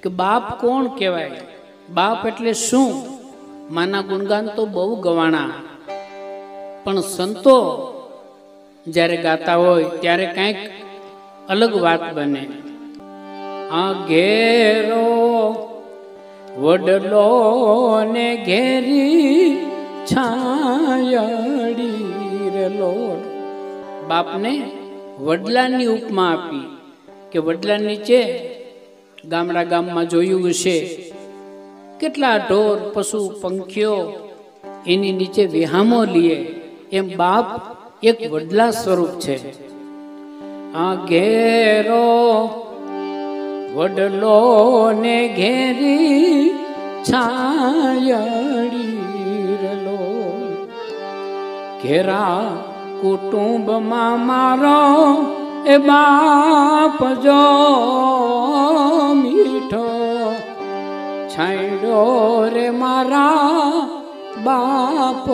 કે બાપ કોણ કહેવાય, બાપ એટલે શું? માના ગુણગાન તો બહુ ગવાણા, પણ સંતો જ્યારે ગાતા હોય ત્યારે કંઈક અલગ વાત બને. આ ઘેરો વડલો ને ઘેરી છાયડી રેલો. બાપને વડલાની ઉપમા આપી કે વડલા નીચે ગામમાં જોયું હશે કેટલા ઢોર પશુ પંખીઓ એની નીચે વિહામો લીએ, એમ બાપ એક વડલા સ્વરૂપ છે. આ ઘેરો વડલો ને ઘેરી છાયડી રેલો. ઘેરા કુટુંબમાં મારો એ બાપ જો મીઠો છાંયડો રે મારા બાપ